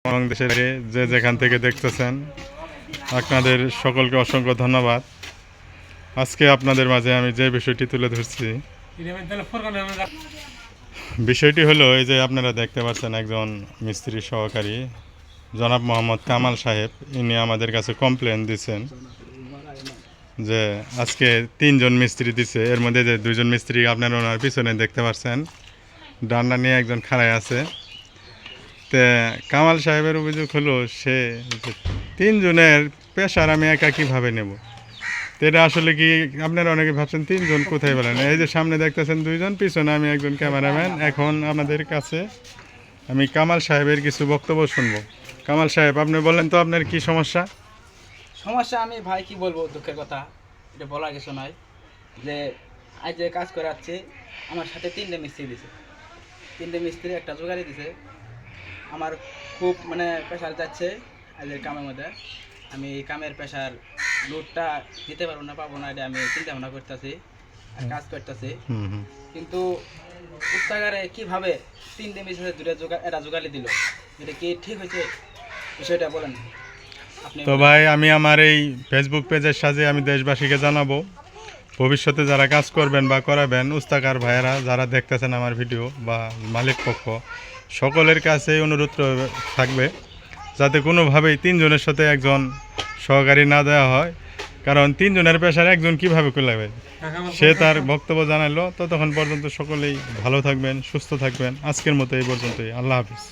বাংলাদেশের যে যেখান থেকে দেখতেছেন আপনাদের সকলকে অসংখ্য ধন্যবাদ। আজকে আপনাদের মাঝে আমি যে বিষয়টি তুলে ধরছি, বিষয়টি হলো এই যে আপনারা দেখতে পাচ্ছেন একজন মিস্ত্রি সহকারী জনাব মোহাম্মদ কামাল সাহেব, ইনি আমাদের কাছে কমপ্লেন দিচ্ছেন যে আজকে 3 জন মিস্ত্রি দিছে, এর মধ্যে যে 2 জন মিস্ত্রি আপনারা ওনার পিছনে দেখতে পাচ্ছেন ডান্ডা নিয়ে একজন খাড়ায় আছে। তে কামাল সাহেবের অভিযোগ হলো সে 3 জনের পেশার আমি একা কীভাবে নেব। তো এটা আসলে কি আপনারা অনেকে ভাবছেন 3 জন কোথায় পেলেন? এই যে সামনে দেখতেছেন 2 জন, পিছনে আমি একজন ক্যামেরাম্যান। এখন আপনাদের কাছে আমি কামাল সাহেবের কিছু বক্তব্য শুনবো। কামাল সাহেব, আপনি বলেন তো আপনার কি সমস্যা? সমস্যা আমি ভাই কি বলবো, দুঃখের কথা, এটা বলার কিছু নয়। যে আজ যে কাজ করে যাচ্ছে আমার সাথে 3টে মিস্ত্রি দিছে, 3টে মিস্ত্রি একটা জোগাড়ি দিছে। আমার খুব প্রেশার যাচ্ছে আজের কামের মধ্যে। আমি এই কামের প্রেশার লোডটা দিতে পারবো না পাবো না, এটা আমি চিন্তা ভাবনা করতেছি আর কাজ করতেছি। কিন্তু উচ্চাগারে কীভাবে 3টে মিস্ত্রি এটা জোগাড়ি দিল, এটা কি ঠিক হয়েছে? বিষয়টা বলেন আপনি। তো ভাই, আমি আমার এই ফেসবুক পেজের সাথে আমি দেশবাসীকে জানাবো, ভবিষ্যতে যারা কাজ করবেন বা করাবেন, উস্তাকার ভাইয়েরা যারা দেখতেছেন আমার ভিডিও বা মালিক পক্ষ, সকলের কাছে অনুরোধ থাকবে যাতে কোনোভাবেই 3 জনের সাথে একজন সহকারী না দেওয়া হয়। কারণ 3 জনের পেশার একজন কীভাবে কুলাবে, সে তার বক্তব্য জানালো। ততক্ষণ পর্যন্ত সকলেই ভালো থাকবেন, সুস্থ থাকবেন। আজকের মতো এই পর্যন্তই। আল্লাহ হাফিজ।